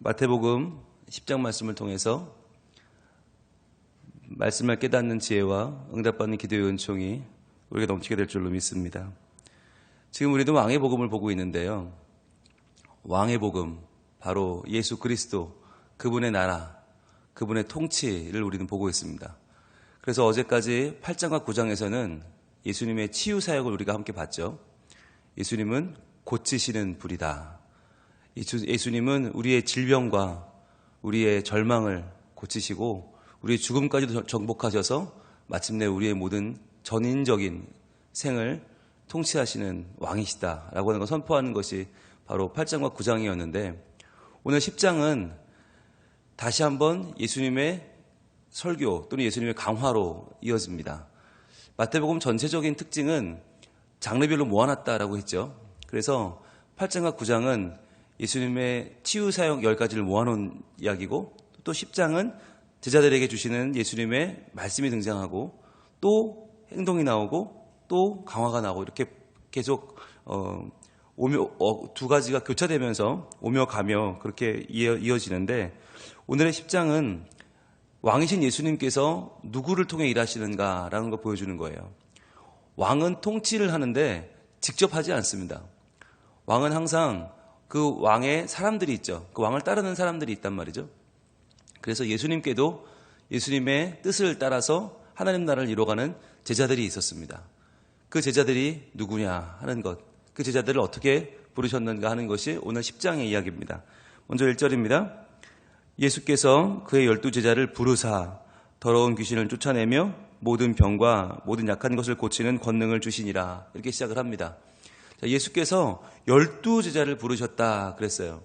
마태복음 10장 말씀을 통해서 말씀을 깨닫는 지혜와 응답받는 기도의 은총이 우리가 넘치게 될 줄로 믿습니다. 지금 우리도 왕의 복음을 보고 있는데요. 왕의 복음, 바로 예수 그리스도, 그분의 나라, 그분의 통치를 우리는 보고 있습니다. 그래서 어제까지 8장과 9장에서는 예수님의 치유 사역을 우리가 함께 봤죠. 예수님은 고치시는 분이다. 예수님은 우리의 질병과 우리의 절망을 고치시고 우리의 죽음까지도 정복하셔서 마침내 우리의 모든 전인적인 생을 통치하시는 왕이시다라고 하는 걸 선포하는 것이 바로 8장과 9장이었는데, 오늘 10장은 다시 한번 예수님의 설교 또는 예수님의 강화로 이어집니다. 마태복음 전체적인 특징은 장르별로 모아놨다라고 했죠. 그래서 8장과 9장은 예수님의 치유 사역 10가지를 모아놓은 이야기고, 또 10장은 제자들에게 주시는 예수님의 말씀이 등장하고 또 행동이 나오고 또 강화가 나오고, 이렇게 계속 두 가지가 교차되면서 오며 가며 그렇게 이어지는데, 오늘의 10장은 왕이신 예수님께서 누구를 통해 일하시는가라는 걸 보여주는 거예요. 왕은 통치를 하는데 직접 하지 않습니다. 왕은 항상 그 왕의 사람들이 있죠. 그 왕을 따르는 사람들이 있단 말이죠. 그래서 예수님께도 예수님의 뜻을 따라서 하나님 나라를 이루어가는 제자들이 있었습니다. 그 제자들이 누구냐 하는 것, 그 제자들을 어떻게 부르셨는가 하는 것이 오늘 10장의 이야기입니다. 먼저 1절입니다. 예수께서 그의 12제자를 부르사 더러운 귀신을 쫓아내며 모든 병과 모든 약한 것을 고치는 권능을 주시니라, 이렇게 시작을 합니다. 예수께서 12제자를 부르셨다 그랬어요.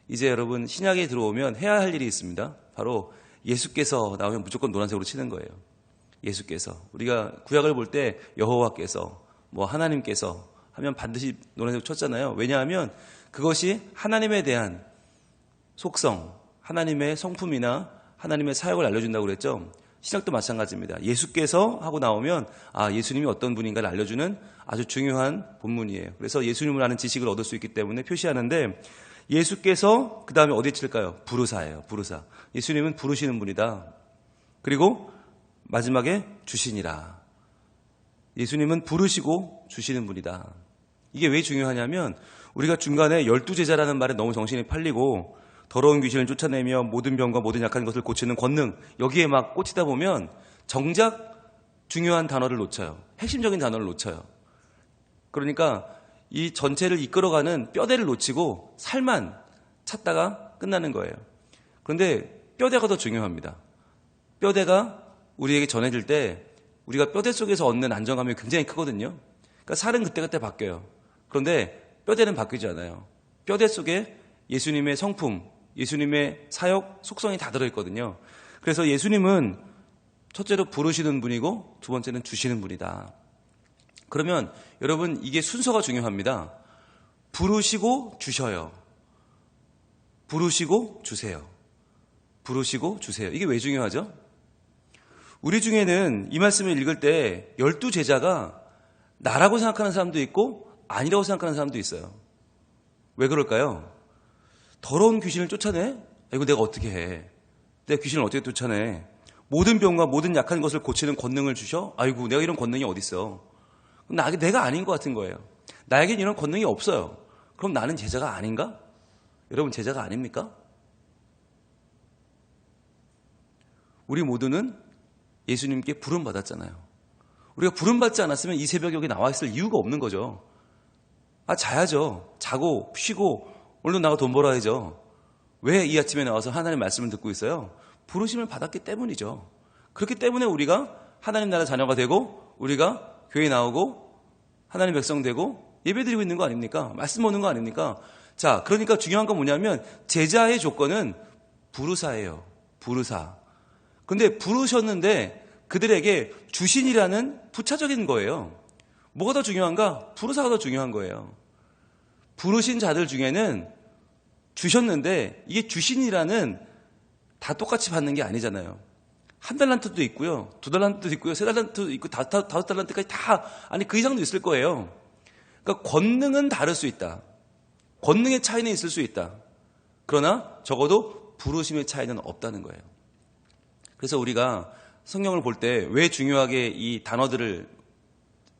이제 여러분, 신약에 들어오면 해야 할 일이 있습니다. 바로 예수께서 나오면 무조건 노란색으로 치는 거예요. 예수께서. 우리가 구약을 볼 때 여호와께서, 하나님께서 하면 반드시 노란색으로 쳤잖아요. 왜냐하면 그것이 하나님에 대한 속성, 하나님의 성품이나 하나님의 사역을 알려준다고 그랬죠. 신약도 마찬가지입니다. 예수께서 하고 나오면 예수님이 어떤 분인가를 알려주는 아주 중요한 본문이에요. 그래서 예수님을 아는 지식을 얻을 수 있기 때문에 표시하는데, 예수께서 그 다음에 어디에 칠까요? 부르사예요. 부르사. 예수님은 부르시는 분이다. 그리고 마지막에 주시니라. 예수님은 부르시고 주시는 분이다. 이게 왜 중요하냐면, 우리가 중간에 12제자라는 말에 너무 정신이 팔리고 더러운 귀신을 쫓아내며 모든 병과 모든 약한 것을 고치는 권능, 여기에 막 꽂히다 보면 정작 중요한 단어를 놓쳐요. 핵심적인 단어를 놓쳐요. 그러니까 이 전체를 이끌어가는 뼈대를 놓치고 살만 찾다가 끝나는 거예요. 그런데 뼈대가 더 중요합니다. 뼈대가 우리에게 전해질 때 우리가 뼈대 속에서 얻는 안정감이 굉장히 크거든요. 그러니까 살은 그때그때 바뀌어요. 그런데 뼈대는 바뀌지 않아요. 뼈대 속에 예수님의 성품, 예수님의 사역, 속성이 다 들어있거든요. 그래서 예수님은 첫째로 부르시는 분이고 두 번째는 주시는 분이다. 그러면 여러분, 이게 순서가 중요합니다. 부르시고 주셔요. 부르시고 주세요. 부르시고 주세요. 이게 왜 중요하죠? 우리 중에는 이 말씀을 읽을 때 12제자가 나라고 생각하는 사람도 있고 아니라고 생각하는 사람도 있어요. 왜 그럴까요? 더러운 귀신을 쫓아내? 이거 내가 어떻게 해? 내가 귀신을 어떻게 쫓아내? 모든 병과 모든 약한 것을 고치는 권능을 주셔? 아이고, 내가 이런 권능이 어딨어? 내가 아닌 것 같은 거예요. 나에겐 이런 권능이 없어요. 그럼 나는 제자가 아닌가? 여러분, 제자가 아닙니까? 우리 모두는 예수님께 부름받았잖아요. 우리가 부름받지 않았으면 이 새벽에 여기 나와 있을 이유가 없는 거죠. 자야죠. 자고 쉬고 오늘도 나가 돈 벌어야죠. 왜 이 아침에 나와서 하나님의 말씀을 듣고 있어요? 부르심을 받았기 때문이죠. 그렇기 때문에 우리가 하나님 나라 자녀가 되고, 우리가 교회에 나오고 하나님 백성 되고 예배드리고 있는 거 아닙니까? 말씀 오는 거 아닙니까? 자, 그러니까 중요한 건 뭐냐면 제자의 조건은 부르사예요. 부르사. 근데 부르셨는데 그들에게 주신이라는 부차적인 거예요. 뭐가 더 중요한가? 부르사가 더 중요한 거예요. 부르신 자들 중에는 주셨는데, 이게 주신이라는 다 똑같이 받는 게 아니잖아요. 한 달란트도 있고요, 두 달란트도 있고요, 세 달란트도 있고, 다섯 달란트까지 다, 그 이상도 있을 거예요. 그러니까 권능은 다를 수 있다. 권능의 차이는 있을 수 있다. 그러나 적어도 부르심의 차이는 없다는 거예요. 그래서 우리가 성경을 볼 때 왜 중요하게 이 단어들을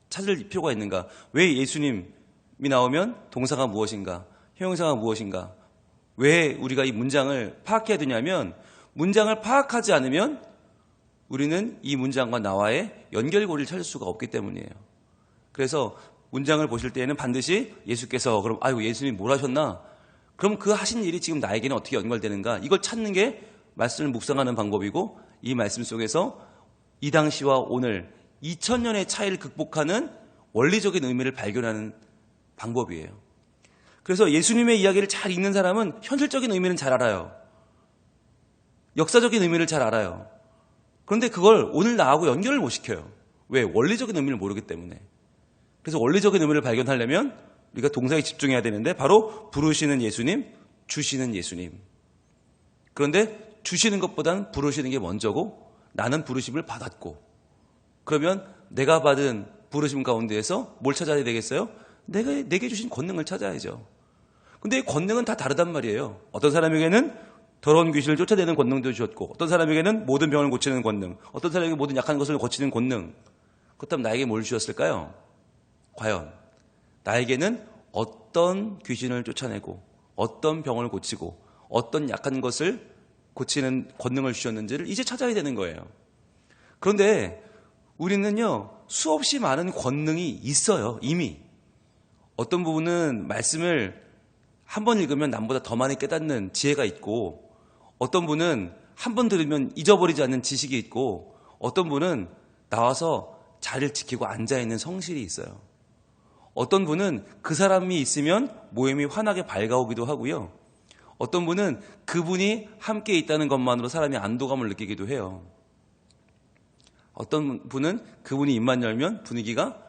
찾을 필요가 있는가? 왜 예수님이 나오면 동사가 무엇인가? 형용사가 무엇인가? 왜 우리가 이 문장을 파악해야 되냐면 문장을 파악하지 않으면 우리는 이 문장과 나와의 연결고리를 찾을 수가 없기 때문이에요. 그래서 문장을 보실 때에는 반드시 예수께서 그럼 아이고 예수님이 뭘 하셨나? 그럼 그 하신 일이 지금 나에게는 어떻게 연결되는가? 이걸 찾는 게 말씀을 묵상하는 방법이고 이 말씀 속에서 이 당시와 오늘 2000년의 차이를 극복하는 원리적인 의미를 발견하는 방법이에요. 그래서 예수님의 이야기를 잘 읽는 사람은 현실적인 의미는 잘 알아요. 역사적인 의미를 잘 알아요. 그런데 그걸 오늘 나하고 연결을 못 시켜요. 왜? 원리적인 의미를 모르기 때문에. 그래서 원리적인 의미를 발견하려면 우리가 동사에 집중해야 되는데 바로 부르시는 예수님, 주시는 예수님. 그런데 주시는 것보다는 부르시는 게 먼저고 나는 부르심을 받았고 그러면 내가 받은 부르심 가운데에서 뭘 찾아야 되겠어요? 내게 주신 권능을 찾아야죠. 근데 이 권능은 다 다르단 말이에요. 어떤 사람에게는 더러운 귀신을 쫓아내는 권능도 주셨고 어떤 사람에게는 모든 병을 고치는 권능, 어떤 사람에게 모든 약한 것을 고치는 권능. 그렇다면 나에게 뭘 주셨을까요? 과연 나에게는 어떤 귀신을 쫓아내고 어떤 병을 고치고 어떤 약한 것을 고치는 권능을 주셨는지를 이제 찾아야 되는 거예요. 그런데 우리는요 수없이 많은 권능이 있어요. 이미 어떤 부분은 말씀을 한 번 읽으면 남보다 더 많이 깨닫는 지혜가 있고 어떤 분은 한 번 들으면 잊어버리지 않는 지식이 있고 어떤 분은 나와서 자리를 지키고 앉아있는 성실이 있어요. 어떤 분은 그 사람이 있으면 모임이 환하게 밝아오기도 하고요. 어떤 분은 그분이 함께 있다는 것만으로 사람이 안도감을 느끼기도 해요. 어떤 분은 그분이 입만 열면 분위기가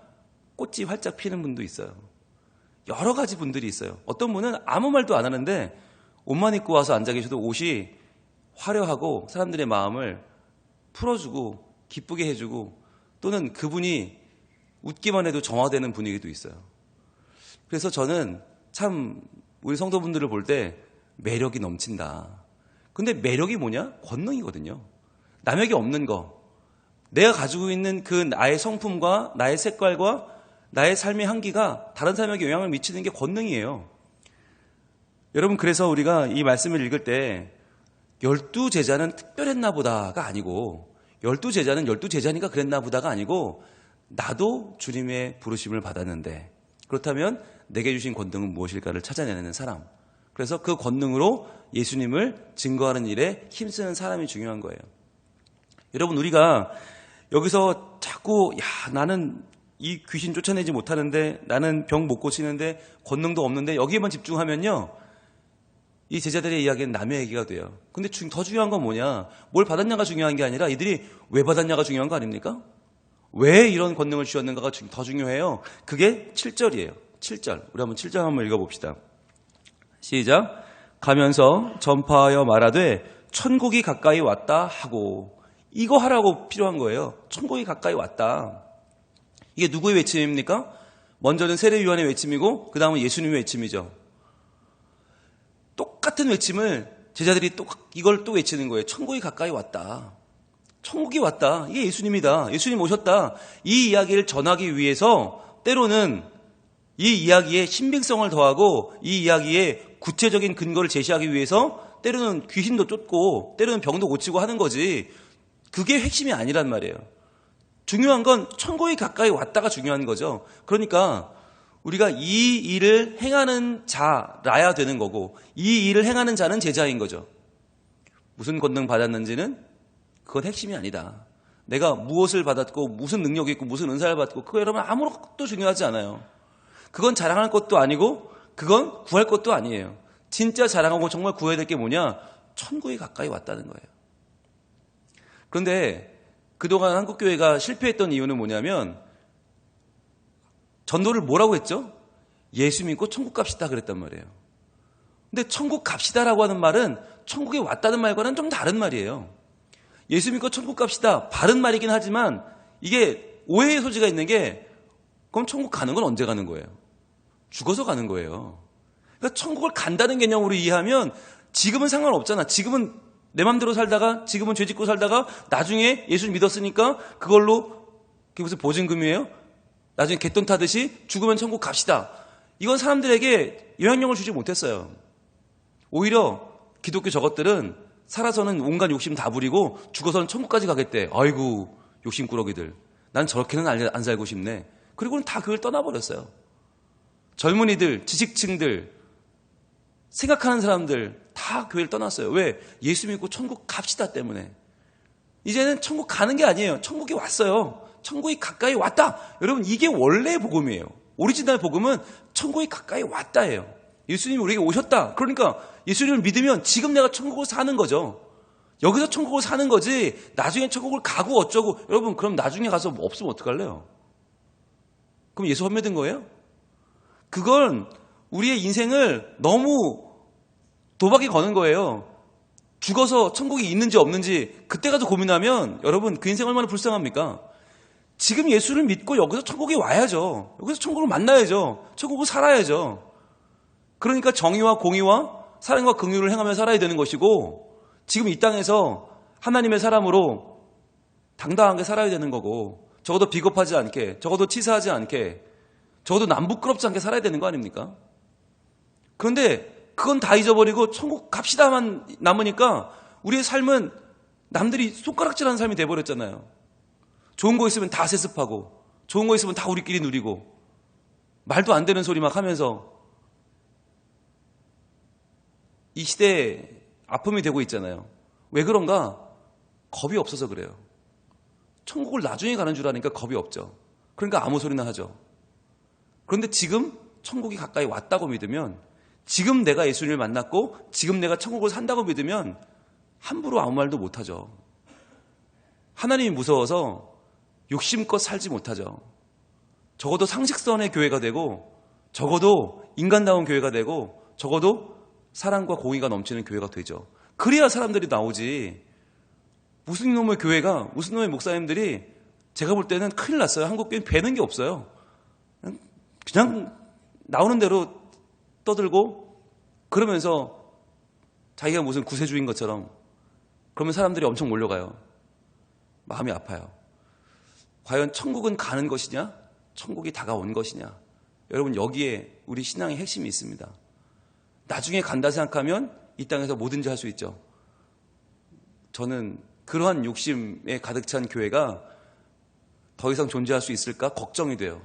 꽃이 활짝 피는 분도 있어요. 여러 가지 분들이 있어요. 어떤 분은 아무 말도 안 하는데 옷만 입고 와서 앉아 계셔도 옷이 화려하고 사람들의 마음을 풀어주고 기쁘게 해주고 또는 그분이 웃기만 해도 정화되는 분위기도 있어요. 그래서 저는 참 우리 성도분들을 볼 때 매력이 넘친다. 근데 매력이 뭐냐? 권능이거든요. 남에게 없는 거. 내가 가지고 있는 그 나의 성품과 나의 색깔과 나의 삶의 향기가 다른 사람에게 영향을 미치는 게 권능이에요. 여러분 그래서 우리가 이 말씀을 읽을 때 12제자는 특별했나 보다가 아니고 12제자는 12제자니까 그랬나 보다가 아니고 나도 주님의 부르심을 받았는데 그렇다면 내게 주신 권능은 무엇일까를 찾아내는 사람. 그래서 그 권능으로 예수님을 증거하는 일에 힘쓰는 사람이 중요한 거예요. 여러분 우리가 여기서 자꾸 나는 이 귀신 쫓아내지 못하는데 나는 병 못 고치는데 권능도 없는데 여기에만 집중하면요. 이 제자들의 이야기는 남의 얘기가 돼요. 근데 더 중요한 건 뭐냐? 뭘 받았냐가 중요한 게 아니라 이들이 왜 받았냐가 중요한 거 아닙니까? 왜 이런 권능을 주셨는가가 더 중요해요. 그게 7절이에요. 7절. 우리 한번 7절 한번 읽어봅시다. 시작. 가면서 전파하여 말하되 천국이 가까이 왔다 하고 이거 하라고 필요한 거예요. 천국이 가까이 왔다. 이게 누구의 외침입니까? 먼저는 세례요한의 외침이고 그 다음은 예수님의 외침이죠. 똑같은 외침을 제자들이 이걸 또 외치는 거예요. 천국이 가까이 왔다. 천국이 왔다. 이게 예수님이다. 예수님 오셨다. 이 이야기를 전하기 위해서 때로는 이 이야기에 신빙성을 더하고 이 이야기에 구체적인 근거를 제시하기 위해서 때로는 귀신도 쫓고 때로는 병도 고치고 하는 거지 그게 핵심이 아니란 말이에요. 중요한 건 천국이 가까이 왔다가 중요한 거죠. 그러니까 우리가 이 일을 행하는 자라야 되는 거고 이 일을 행하는 자는 제자인 거죠. 무슨 권능 받았는지는 그건 핵심이 아니다. 내가 무엇을 받았고 무슨 능력이 있고 무슨 은사를 받고 그거 여러분 아무것도 중요하지 않아요. 그건 자랑할 것도 아니고 그건 구할 것도 아니에요. 진짜 자랑하고 정말 구해야 될 게 뭐냐? 천국이 가까이 왔다는 거예요. 그런데 그동안 한국교회가 실패했던 이유는 뭐냐면 전도를 뭐라고 했죠? 예수 믿고 천국 갑시다 그랬단 말이에요. 근데 천국 갑시다라고 하는 말은 천국에 왔다는 말과는 좀 다른 말이에요. 예수 믿고 천국 갑시다. 바른 말이긴 하지만 이게 오해의 소지가 있는 게 그럼 천국 가는 건 언제 가는 거예요? 죽어서 가는 거예요. 그러니까 천국을 간다는 개념으로 이해하면 지금은 상관없잖아. 지금은 내 맘대로 살다가, 지금은 죄 짓고 살다가, 나중에 예수를 믿었으니까 그걸로, 그게 무슨 보증금이에요? 나중에 갯돈 타듯이 죽으면 천국 갑시다. 이건 사람들에게 영향력을 주지 못했어요. 오히려 기독교 저것들은 살아서는 온갖 욕심 다 부리고 죽어서는 천국까지 가겠대. 아이고, 욕심꾸러기들. 난 저렇게는 안 살고 싶네. 그리고는 다 그걸 떠나버렸어요. 젊은이들, 지식층들, 생각하는 사람들 다 교회를 떠났어요. 왜? 예수 믿고 천국 갑시다 때문에. 이제는 천국 가는 게 아니에요. 천국이 왔어요. 천국이 가까이 왔다. 여러분, 이게 원래의 복음이에요. 오리지널 복음은 천국이 가까이 왔다예요. 예수님이 우리에게 오셨다. 그러니까 예수님을 믿으면 지금 내가 천국을 사는 거죠. 여기서 천국을 사는 거지 나중에 천국을 가고 어쩌고. 여러분, 그럼 나중에 가서 없으면 어떡할래요? 그럼 예수 헛며든 거예요? 그건 우리의 인생을 너무 도박에 거는 거예요. 죽어서 천국이 있는지 없는지 그때 가서 고민하면 여러분 그 인생 얼마나 불쌍합니까? 지금 예수를 믿고 여기서 천국에 와야죠. 여기서 천국을 만나야죠. 천국을 살아야죠. 그러니까 정의와 공의와 사랑과 긍휼을 행하며 살아야 되는 것이고 지금 이 땅에서 하나님의 사람으로 당당하게 살아야 되는 거고 적어도 비겁하지 않게, 적어도 치사하지 않게, 적어도 남 부끄럽지 않게 살아야 되는 거 아닙니까? 그런데 그건 다 잊어버리고 천국 갑시다만 남으니까 우리의 삶은 남들이 손가락질하는 삶이 돼버렸잖아요. 좋은 거 있으면 다 세습하고 좋은 거 있으면 다 우리끼리 누리고 말도 안 되는 소리 막 하면서 이 시대에 아픔이 되고 있잖아요. 왜 그런가? 겁이 없어서 그래요. 천국을 나중에 가는 줄 아니까 겁이 없죠. 그러니까 아무 소리나 하죠. 그런데 지금 천국이 가까이 왔다고 믿으면, 지금 내가 예수님을 만났고 지금 내가 천국을 산다고 믿으면 함부로 아무 말도 못하죠. 하나님이 무서워서 욕심껏 살지 못하죠. 적어도 상식선의 교회가 되고, 적어도 인간다운 교회가 되고, 적어도 사랑과 공의가 넘치는 교회가 되죠. 그래야 사람들이 나오지. 무슨 놈의 교회가, 무슨 놈의 목사님들이, 제가 볼 때는 큰일 났어요. 한국 교회는 배는 게 없어요. 그냥 나오는 대로 떠들고 그러면서 자기가 무슨 구세주인 것처럼, 그러면 사람들이 엄청 몰려가요. 마음이 아파요. 과연 천국은 가는 것이냐? 천국이 다가온 것이냐? 여러분, 여기에 우리 신앙의 핵심이 있습니다. 나중에 간다 생각하면 이 땅에서 뭐든지 할 수 있죠. 저는 그러한 욕심에 가득 찬 교회가 더 이상 존재할 수 있을까 걱정이 돼요.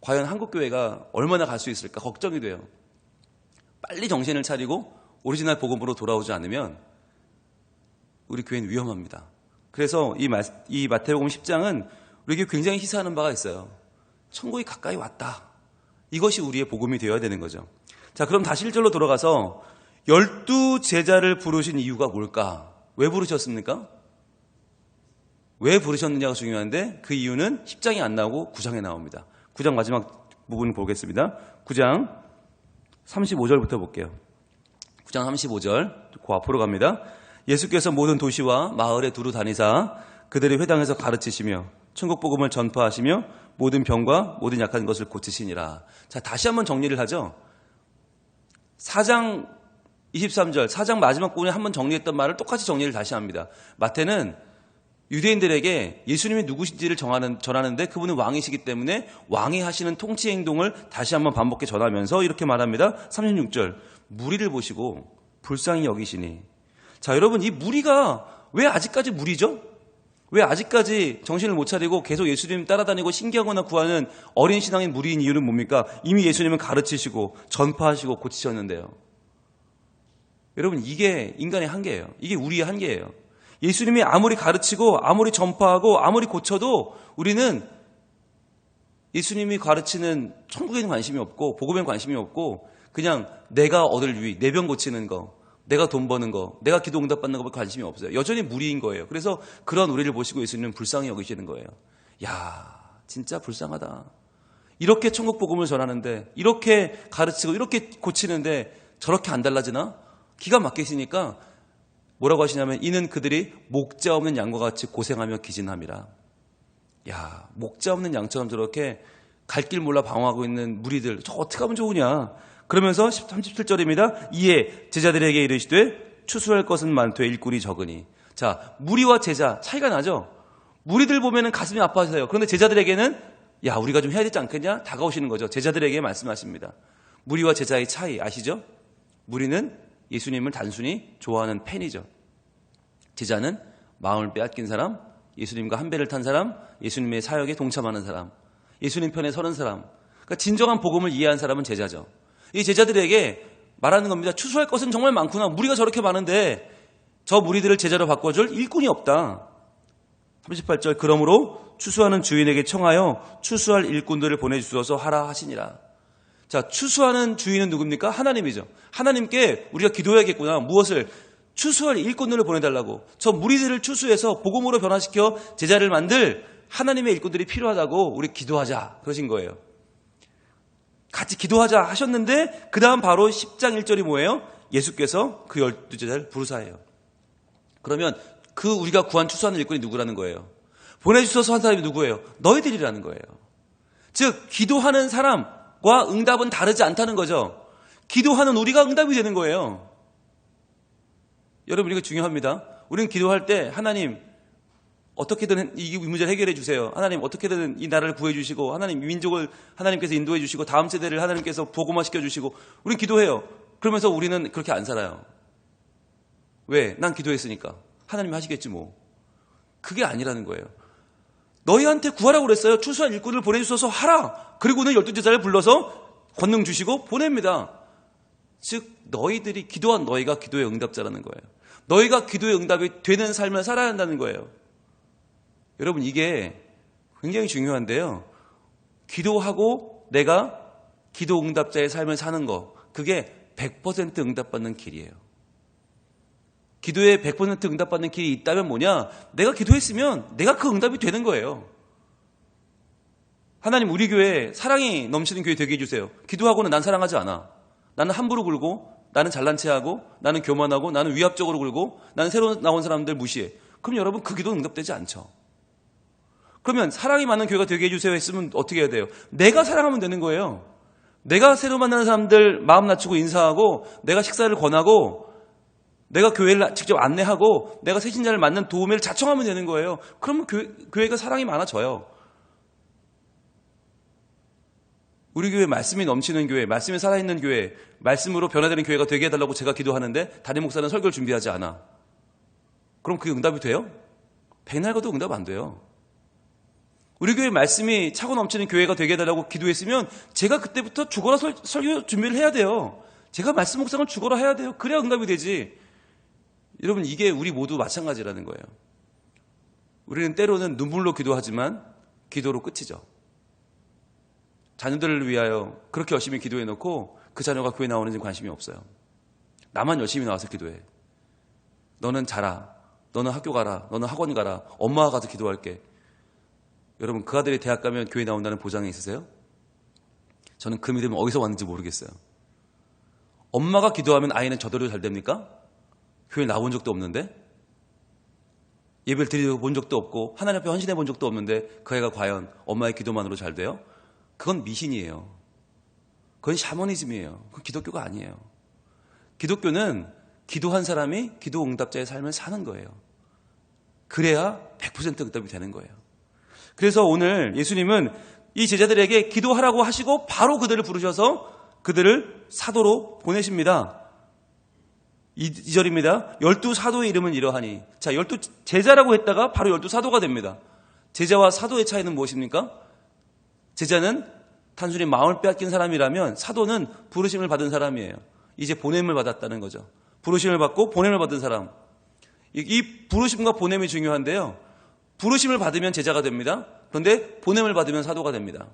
과연 한국교회가 얼마나 갈 수 있을까 걱정이 돼요. 빨리 정신을 차리고 오리지널 복음으로 돌아오지 않으면 우리 교회는 위험합니다. 그래서 이 마태복음 10장은 우리에게 굉장히 시사하는 바가 있어요. 천국이 가까이 왔다. 이것이 우리의 복음이 되어야 되는 거죠. 자, 그럼 다시 1절로 돌아가서 12 제자를 부르신 이유가 뭘까? 왜 부르셨습니까? 왜 부르셨느냐가 중요한데 그 이유는 10장에 안 나오고 9장에 나옵니다. 9장 마지막 부분 보겠습니다. 9장 35절부터 볼게요. 9장 35절 그 앞으로 갑니다. 예수께서 모든 도시와 마을에 두루 다니사 그들의 회당에서 가르치시며 천국 복음을 전파하시며 모든 병과 모든 약한 것을 고치시니라. 자, 다시 한번 정리를 하죠. 4장 23절, 4장 마지막 부분에 한번 정리했던 말을 똑같이 정리를 다시 합니다. 마태는 유대인들에게 예수님이 누구신지를 전하는데 그분은 왕이시기 때문에 왕이 하시는 통치 행동을 다시 한번 반복해 전하면서 이렇게 말합니다. 36절, 무리를 보시고 불쌍히 여기시니. 자, 여러분, 이 무리가 왜 아직까지 무리죠? 왜 아직까지 정신을 못 차리고 계속 예수님 따라다니고 신기하거나 구하는 어린 신앙인 무리인 이유는 뭡니까? 이미 예수님은 가르치시고 전파하시고 고치셨는데요. 여러분, 이게 인간의 한계예요. 이게 우리의 한계예요. 예수님이 아무리 가르치고 아무리 전파하고 아무리 고쳐도 우리는 예수님이 가르치는 천국에는 관심이 없고 복음에는 관심이 없고 그냥 내가 얻을 유익, 내 병 고치는 거, 내가 돈 버는 거, 내가 기도 응답 받는 거에 관심이 없어요. 여전히 무리인 거예요. 그래서 그런 우리를 보시고 예수님은 불쌍히 여기시는 거예요. 야, 진짜 불쌍하다. 이렇게 천국 복음을 전하는데, 이렇게 가르치고 이렇게 고치는데 저렇게 안 달라지나? 기가 막히시니까 뭐라고 하시냐면 이는 그들이 목자 없는 양과 같이 고생하며 기진함이라. 야, 목자 없는 양처럼 저렇게 갈 길 몰라 방황하고 있는 무리들, 저 어떻게 하면 좋으냐? 그러면서 37절입니다. 이에 제자들에게 이르시되 추수할 것은 많되 일꾼이 적으니. 자, 무리와 제자 차이가 나죠. 무리들 보면은 가슴이 아파하세요. 그런데 제자들에게는 야, 우리가 좀 해야 되지 않겠냐? 다가오시는 거죠. 제자들에게 말씀하십니다. 무리와 제자의 차이 아시죠? 무리는 예수님을 단순히 좋아하는 팬이죠. 제자는 마음을 빼앗긴 사람, 예수님과 한 배를 탄 사람, 예수님의 사역에 동참하는 사람, 예수님 편에 서는 사람. 그러니까 진정한 복음을 이해한 사람은 제자죠. 이 제자들에게 말하는 겁니다. 추수할 것은 정말 많구나. 무리가 저렇게 많은데 저 무리들을 제자로 바꿔줄 일꾼이 없다. 38절 그러므로 추수하는 주인에게 청하여 추수할 일꾼들을 보내주소서 하라 하시니라. 자, 추수하는 주인은 누굽니까? 하나님이죠. 하나님께 우리가 기도해야겠구나. 무엇을? 추수할 일꾼들을 보내달라고. 저 무리들을 추수해서 복음으로 변화시켜 제자를 만들 하나님의 일꾼들이 필요하다고 우리 기도하자. 그러신 거예요. 같이 기도하자 하셨는데 그 다음 바로 10장 1절이 뭐예요? 예수께서 그 12제자를 부르사해요. 그러면 그 우리가 구한 추수하는 일꾼이 누구라는 거예요? 보내주셔서 한 사람이 누구예요? 너희들이라는 거예요. 즉 기도하는 사람과 응답은 다르지 않다는 거죠. 기도하는 우리가 응답이 되는 거예요. 여러분 이거 중요합니다. 우리는 기도할 때 하나님 어떻게든 이 문제를 해결해 주세요. 하나님 어떻게든 이 나라를 구해 주시고 하나님 민족을 하나님께서 인도해 주시고 다음 세대를 하나님께서 복음화시켜 주시고 우리는 기도해요. 그러면서 우리는 그렇게 안 살아요. 왜? 난 기도했으니까. 하나님이 하시겠지 뭐. 그게 아니라는 거예요. 너희한테 구하라고 그랬어요. 추수할 일꾼을 보내주셔서 하라. 그리고는 12제자를 불러서 권능 주시고 보냅니다. 즉 너희들이 기도한 너희가 기도의 응답자라는 거예요. 너희가 기도의 응답이 되는 삶을 살아야 한다는 거예요. 여러분 이게 굉장히 중요한데요. 기도하고 내가 기도 응답자의 삶을 사는 거 그게 100% 응답받는 길이에요. 기도에 100% 응답받는 길이 있다면 뭐냐? 내가 기도했으면 내가 그 응답이 되는 거예요. 하나님 우리 교회 사랑이 넘치는 교회 되게 해주세요. 기도하고는 난 사랑하지 않아. 나는 함부로 굴고 나는 잘난 체하고 나는 교만하고 나는 위압적으로 굴고 나는 새로 나온 사람들 무시해. 그럼 여러분 그 기도는 응답되지 않죠. 그러면 사랑이 많은 교회가 되게 해주세요 했으면 어떻게 해야 돼요? 내가 사랑하면 되는 거예요. 내가 새로 만나는 사람들 마음 낮추고 인사하고 내가 식사를 권하고 내가 교회를 직접 안내하고 내가 새신자를 만난 도우미를 자청하면 되는 거예요. 그러면 교회가 사랑이 많아져요. 우리 교회 말씀이 넘치는 교회, 말씀이 살아있는 교회, 말씀으로 변화되는 교회가 되게 해달라고 제가 기도하는데 담임 목사는 설교를 준비하지 않아. 그럼 그게 응답이 돼요? 백날 가도 응답 안 돼요. 우리 교회 말씀이 차고 넘치는 교회가 되게 해달라고 기도했으면 제가 그때부터 죽어라 설교 준비를 해야 돼요. 제가 말씀 묵상을 죽어라 해야 돼요. 그래야 응답이 되지. 여러분 이게 우리 모두 마찬가지라는 거예요. 우리는 때로는 눈물로 기도하지만 기도로 끝이죠. 자녀들을 위하여 그렇게 열심히 기도해놓고 그 자녀가 교회 나오는지 관심이 없어요. 나만 열심히 나와서 기도해. 너는 자라. 너는 학교 가라. 너는 학원 가라. 엄마가 가서 기도할게. 여러분 그 아들이 대학 가면 교회 나온다는 보장이 있으세요? 저는 그 믿음이 어디서 왔는지 모르겠어요. 엄마가 기도하면 아이는 저대로 잘 됩니까? 교회 나온 적도 없는데 예배를 드리고 본 적도 없고 하나님 앞에 헌신해 본 적도 없는데 그 아이가 과연 엄마의 기도만으로 잘 돼요? 그건 미신이에요. 그건 샤머니즘이에요. 그건 기독교가 아니에요. 기독교는 기도한 사람이 기도 응답자의 삶을 사는 거예요. 그래야 100% 응답이 되는 거예요. 그래서 오늘 예수님은 이 제자들에게 기도하라고 하시고 바로 그들을 부르셔서 그들을 사도로 보내십니다. 2절입니다. 12사도의 이름은 이러하니. 자, 12제자라고 했다가 바로 12사도가 됩니다. 제자와 사도의 차이는 무엇입니까? 제자는 단순히 마음을 빼앗긴 사람이라면 사도는 부르심을 받은 사람이에요. 이제 보냄을 받았다는 거죠. 부르심을 받고 보냄을 받은 사람. 이 부르심과 보냄이 중요한데요. 부르심을 받으면 제자가 됩니다. 그런데 보냄을 받으면 사도가 됩니다.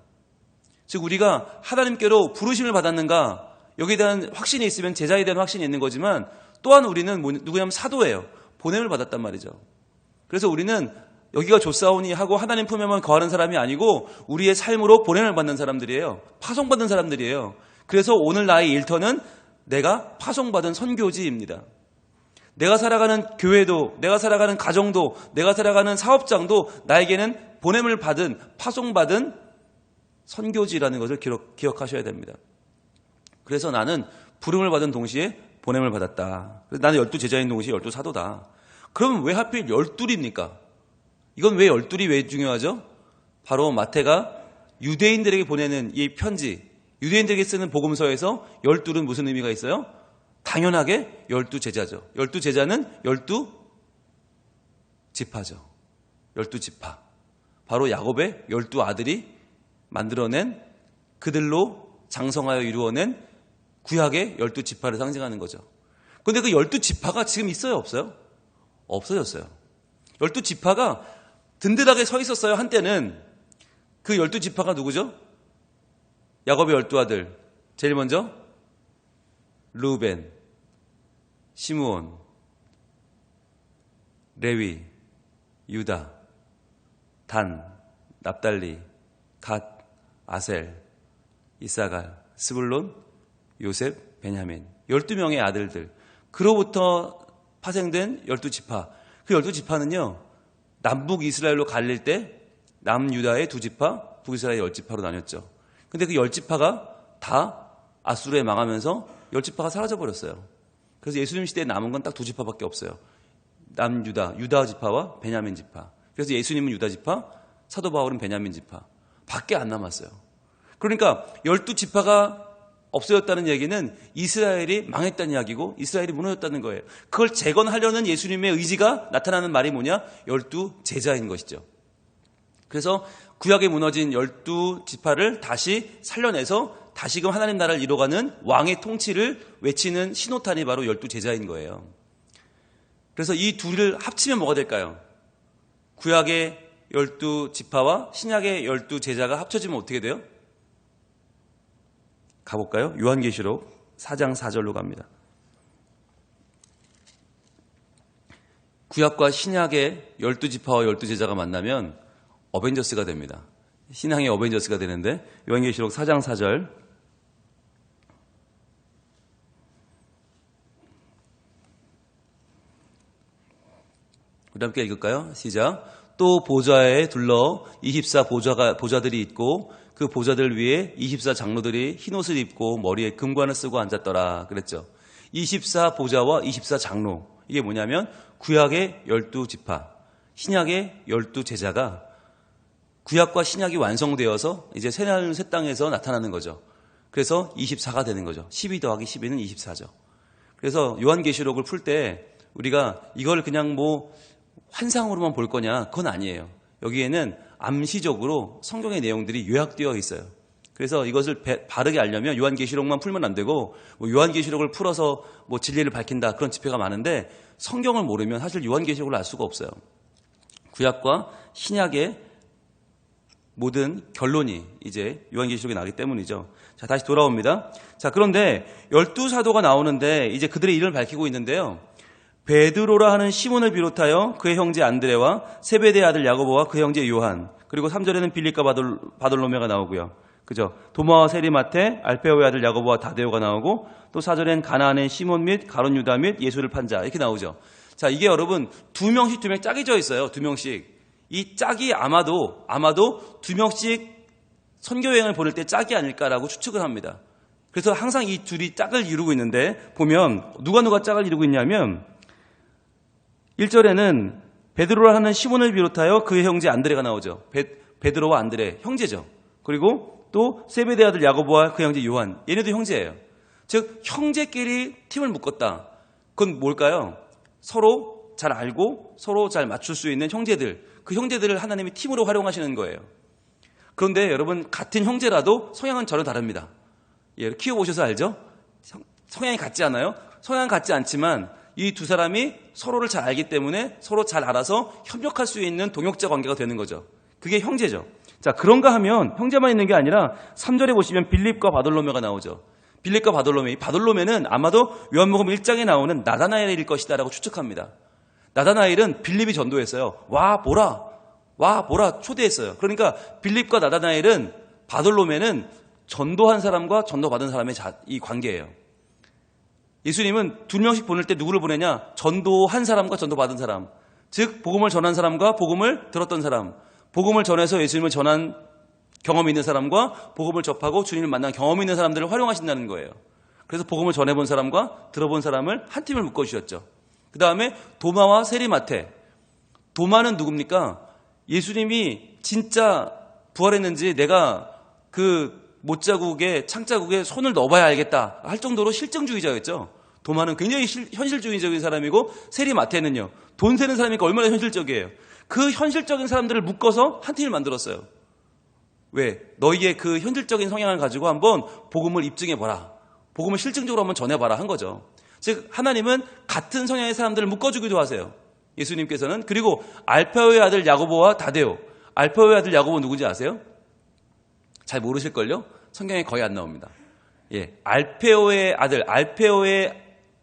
즉 우리가 하나님께로 부르심을 받았는가 여기에 대한 확신이 있으면 제자에 대한 확신이 있는 거지만 또한 우리는 누구냐면 사도예요. 보냄을 받았단 말이죠. 그래서 우리는 여기가 좋사오니 하고 하나님 품에만 거하는 사람이 아니고 우리의 삶으로 보냄을 받는 사람들이에요. 파송받은 사람들이에요. 그래서 오늘 나의 일터는 내가 파송받은 선교지입니다. 내가 살아가는 교회도, 내가 살아가는 가정도, 내가 살아가는 사업장도 나에게는 보냄을 받은, 파송받은 선교지라는 것을 기억하셔야 됩니다. 그래서 나는 부름을 받은 동시에 보냄을 받았다. 그래서 나는 12제자인 동시에 12사도다. 그러면 왜 하필 12입니까? 이건 왜 12이 왜 중요하죠? 바로 마태가 유대인들에게 보내는 이 편지, 유대인들에게 쓰는 복음서에서 12는 무슨 의미가 있어요? 당연하게 12제자죠. 12제자는 12지파죠. 12지파. 바로 야곱의 12아들이 만들어낸, 그들로 장성하여 이루어낸 구약의 12지파를 상징하는 거죠. 그런데 그 12지파가 지금 있어요, 없어요? 없어졌어요. 12지파가 든든하게 서 있었어요, 한때는. 그 12지파가 누구죠? 야곱의 12아들. 제일 먼저 르우벤, 시므온, 레위, 유다, 단, 납달리, 갓, 아셀, 이사갈, 스불론, 요셉, 베냐민. 12명의 아들들. 그로부터 파생된 12지파. 그 12지파는요, 남북 이스라엘로 갈릴 때 남유다의 2지파, 북이스라엘 10지파로 나뉘었죠. 근데 그 10지파가 다 아수르에 망하면서 10지파가 사라져버렸어요. 그래서 예수님 시대에 남은 건 딱 2지파밖에 없어요. 남유다, 유다 지파와 베냐민 지파. 그래서 예수님은 유다 지파, 사도 바울은 베냐민 지파. 밖에 안 남았어요. 그러니까 12지파가 없어졌다는 얘기는 이스라엘이 망했다는 이야기고 이스라엘이 무너졌다는 거예요. 그걸 재건하려는 예수님의 의지가 나타나는 말이 뭐냐? 12제자인 것이죠. 그래서 구약에 무너진 12지파를 다시 살려내서 다시금 하나님 나라를 이뤄가는 왕의 통치를 외치는 신호탄이 바로 12제자인 거예요. 그래서 이 둘을 합치면 뭐가 될까요? 구약의 12지파와 신약의 12제자가 합쳐지면 어떻게 돼요? 가볼까요? 요한계시록 4장 4절로 갑니다. 구약과 신약의 12지파와 12제자가 만나면 어벤져스가 됩니다. 신앙의 어벤져스가 되는데 요한계시록 4장 4절 우리 함께 읽을까요? 시작. 또 보좌에 둘러 24 보좌들이 있고 그 보좌들 위에 24 장로들이 흰옷을 입고 머리에 금관을 쓰고 앉았더라 그랬죠. 24 보좌와 24 장로, 이게 뭐냐면 구약의 12지파, 신약의 12제자가 구약과 신약이 완성되어서 이제 새하늘 새 땅에서 나타나는 거죠. 그래서 24가 되는 거죠. 12 더하기 12는 24죠. 그래서 요한계시록을 풀 때 우리가 이걸 그냥 뭐 환상으로만 볼 거냐? 그건 아니에요. 여기에는 암시적으로 성경의 내용들이 요약되어 있어요. 그래서 이것을 바르게 알려면 요한계시록만 풀면 안 되고 뭐 요한계시록을 풀어서 뭐 진리를 밝힌다 그런 집회가 많은데 성경을 모르면 사실 요한계시록을 알 수가 없어요. 구약과 신약의 모든 결론이 이제 요한계시록에 나기 때문이죠. 자, 다시 돌아옵니다. 자, 그런데 12사도가 나오는데 이제 그들의 이름을 밝히고 있는데요. 베드로라 하는 시몬을 비롯하여 그의 형제 안드레와 세베대의 아들 야고보와 그의 형제 요한, 그리고 3절에는 빌립과 바돌로메가 나오고요. 그죠? 도마와 세리마테, 알페오의 아들 야고보와 다데오가 나오고 또 4절엔 가나안의 시몬 및 가룟 유다 및 예수를 판 자 이렇게 나오죠. 자, 이게 여러분 2명씩 2명 짝이 져 있어요. 2명씩. 이 짝이 아마도 2명씩 선교여행을 보낼 때 짝이 아닐까라고 추측을 합니다. 그래서 항상 이 둘이 짝을 이루고 있는데 보면 누가 짝을 이루고 있냐면 1절에는 베드로라 하는 시몬을 비롯하여 그의 형제 안드레가 나오죠. 베드로와 안드레 형제죠. 그리고 또 세베대 아들 야고보와 그 형제 요한, 얘네도 형제예요. 즉 형제끼리 팀을 묶었다. 그건 뭘까요? 서로 잘 알고 서로 잘 맞출 수 있는 형제들, 그 형제들을 하나님이 팀으로 활용하시는 거예요. 그런데 여러분 같은 형제라도 성향은 전혀 다릅니다. 예, 키워보셔서 알죠? 성향이 같지 않아요? 성향은 같지 않지만 이 두 사람이 서로를 잘 알기 때문에 서로 잘 알아서 협력할 수 있는 동역자 관계가 되는 거죠. 그게 형제죠. 자, 그런가 하면 형제만 있는 게 아니라 3절에 보시면 빌립과 바돌로메가 나오죠. 빌립과 바돌로메, 이 바돌로메는 아마도 요한복음 1장에 나오는 나다나엘일 것이다 라고 추측합니다. 나다나엘은 빌립이 전도했어요. 와 보라 초대했어요. 그러니까 빌립과 나다나엘은, 바돌로메는 전도한 사람과 전도받은 사람의 이 관계예요. 예수님은 2명씩 보낼 때 누구를 보내냐? 전도한 사람과 전도받은 사람, 즉 복음을 전한 사람과 복음을 들었던 사람, 복음을 전해서 예수님을 전한 경험이 있는 사람과 복음을 접하고 주님을 만난 경험이 있는 사람들을 활용하신다는 거예요. 그래서 복음을 전해본 사람과 들어본 사람을 한 팀을 묶어주셨죠. 그 다음에 도마와 세리마태. 도마는 누굽니까? 예수님이 진짜 부활했는지 내가 그 못자국에 창자국에 손을 넣어봐야 알겠다 할 정도로 실증주의자였죠. 도마는 굉장히 현실주의적인 사람이고, 세리마태는요, 돈 세는 사람이니까 얼마나 현실적이에요. 그 현실적인 사람들을 묶어서 한 팀을 만들었어요. 왜? 너희의 그 현실적인 성향을 가지고 한번 복음을 입증해봐라. 복음을 실증적으로 한번 전해봐라 한 거죠. 즉 하나님은 같은 성향의 사람들을 묶어주기도 하세요. 예수님께서는. 그리고 알페오의 아들 야고보와 다데오. 알페오의 아들 야고보 누군지 아세요? 잘 모르실걸요? 성경에 거의 안 나옵니다. 예, 알페오의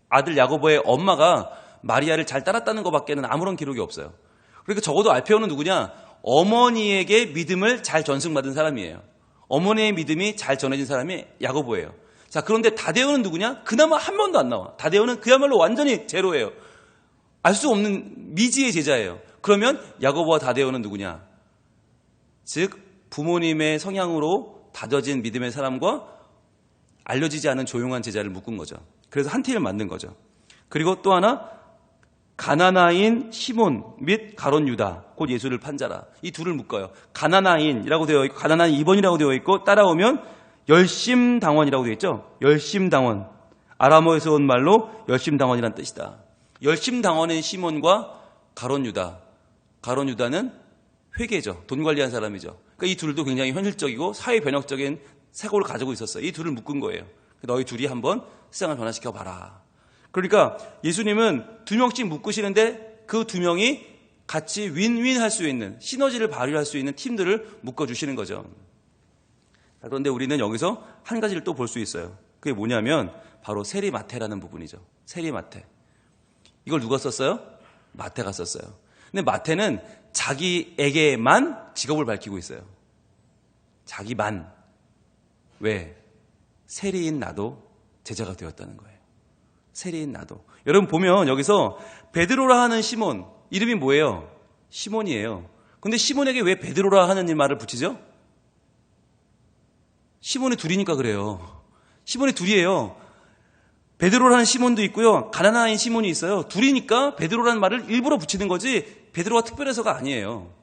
아들 야고보의 엄마가 마리아를 잘 따랐다는 것밖에는 아무런 기록이 없어요. 그러니까 적어도 알페오는 누구냐? 어머니에게 믿음을 잘 전승받은 사람이에요. 어머니의 믿음이 잘 전해진 사람이 야고보예요. 자, 그런데 다데오는 누구냐? 그나마 한 번도 안 나와. 다데오는 그야말로 완전히 제로예요. 알 수 없는 미지의 제자예요. 그러면 야고보와 다데오는 누구냐? 즉 부모님의 성향으로 다져진 믿음의 사람과 알려지지 않은 조용한 제자를 묶은 거죠. 그래서 한 팀을 만든 거죠. 그리고 또 하나, 가나나인 시몬 및 가론 유다, 곧 예수를 판 자라. 이 둘을 묶어요. 가나나인이라고 되어 있고, 가나나인 2번이라고 되어 있고, 따라오면 열심당원이라고 되어 있죠. 열심당원. 아람어에서 온 말로 열심당원이란 뜻이다. 열심당원인 시몬과 가론 유다. 가론 유다는 회계죠. 돈 관리한 사람이죠. 그러니까 이 둘도 굉장히 현실적이고 사회 변혁적인 사고를 가지고 있었어요. 이 둘을 묶은 거예요. 너희 둘이 한번 세상을 변화시켜 봐라. 그러니까 예수님은 두 명씩 묶으시는데 그 두 명이 같이 윈윈 할 수 있는, 시너지를 발휘할 수 있는 팀들을 묶어주시는 거죠. 그런데 우리는 여기서 한 가지를 또 볼 수 있어요. 그게 뭐냐면 바로 세리마태라는 부분이죠. 세리마태. 이걸 누가 썼어요? 마태가 썼어요. 근데 마태는 자기에게만 직업을 밝히고 있어요. 자기만. 왜? 세리인 나도 제자가 되었다는 거예요. 세리인 나도. 여러분 보면 여기서 베드로라 하는 시몬, 이름이 뭐예요? 시몬이에요. 근데 시몬에게 왜 베드로라 하는 말을 붙이죠? 시몬이 둘이니까 그래요. 시몬이 둘이에요. 베드로라는 시몬도 있고요. 가나나인 시몬이 있어요. 둘이니까 베드로라는 말을 일부러 붙이는 거지 베드로가 특별해서가 아니에요.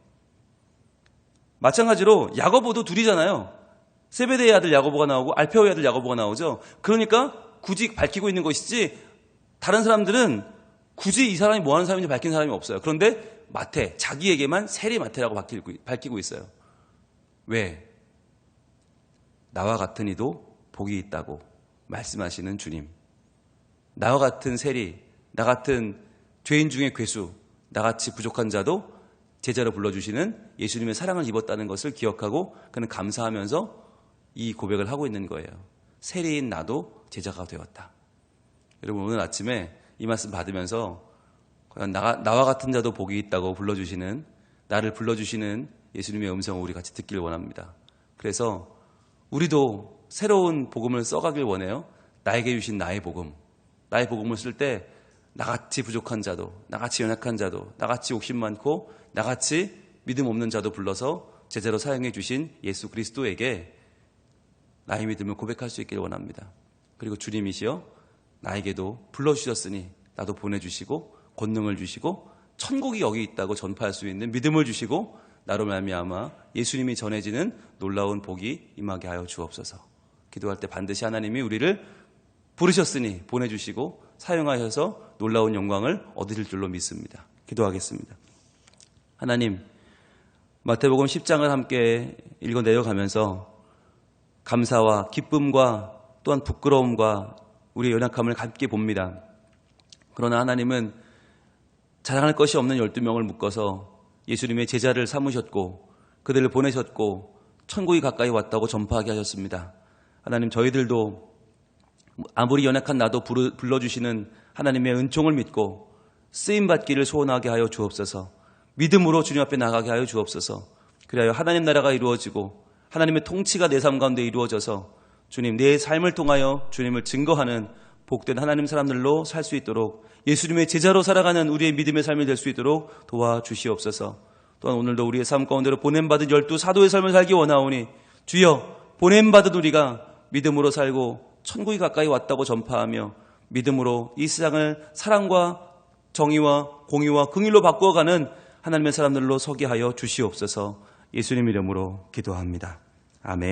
마찬가지로 야고보도 둘이잖아요. 세베대의 아들 야고보가 나오고 알페오의 아들 야고보가 나오죠. 그러니까 굳이 밝히고 있는 것이지 다른 사람들은 굳이 이 사람이 뭐 하는 사람인지 밝힌 사람이 없어요. 그런데 마태, 자기에게만 세리마태라고 밝히고 있어요. 왜? 나와 같은 이도 복이 있다고 말씀하시는 주님. 나와 같은 세리, 나 같은 죄인 중에 괴수, 나같이 부족한 자도 제자로 불러주시는 예수님의 사랑을 입었다는 것을 기억하고 그는 감사하면서 이 고백을 하고 있는 거예요. 세리인 나도 제자가 되었다. 여러분 오늘 아침에 이 말씀 받으면서 나와 같은 자도 복이 있다고 불러주시는, 나를 불러주시는 예수님의 음성을 우리 같이 듣길 원합니다. 그래서 우리도 새로운 복음을 써가길 원해요. 나에게 주신 나의 복음. 나의 복음을 쓸 때 나같이 부족한 자도, 나같이 연약한 자도, 나같이 욕심 많고 나같이 믿음 없는 자도 불러서 제자로 사용해 주신 예수 그리스도에게 나의 믿음을 고백할 수 있기를 원합니다. 그리고 주님이시여 나에게도 불러주셨으니 나도 보내주시고 권능을 주시고 천국이 여기 있다고 전파할 수 있는 믿음을 주시고 나로 말미암아 예수님이 전해지는 놀라운 복이 임하게 하여 주옵소서. 기도할 때 반드시 하나님이 우리를 부르셨으니 보내주시고 사용하셔서 놀라운 영광을 얻으실 줄로 믿습니다. 기도하겠습니다. 하나님, 마태복음 10장을 함께 읽어 내려가면서 감사와 기쁨과 또한 부끄러움과 우리의 연약함을 함께 봅니다. 그러나 하나님은 자랑할 것이 없는 12명을 묶어서 예수님의 제자를 삼으셨고 그들을 보내셨고 천국이 가까이 왔다고 전파하게 하셨습니다. 하나님, 저희들도 아무리 연약한 나도 불러주시는 하나님의 은총을 믿고 쓰임받기를 소원하게 하여 주옵소서. 믿음으로 주님 앞에 나가게 하여 주옵소서. 그리하여 하나님 나라가 이루어지고 하나님의 통치가 내 삶 가운데 이루어져서 주님, 내 삶을 통하여 주님을 증거하는 복된 하나님 사람들로 살 수 있도록 예수님의 제자로 살아가는 우리의 믿음의 삶이 될 수 있도록 도와주시옵소서. 또한 오늘도 우리의 삶 가운데로 보냄받은 12 사도의 삶을 살기 원하오니 주여, 보냄받은 우리가 믿음으로 살고 천국이 가까이 왔다고 전파하며 믿음으로 이 세상을 사랑과 정의와 공의와 긍휼로 바꾸어가는 하나님의 사람들로 서게 하여 주시옵소서. 예수님 이름으로 기도합니다. 아멘.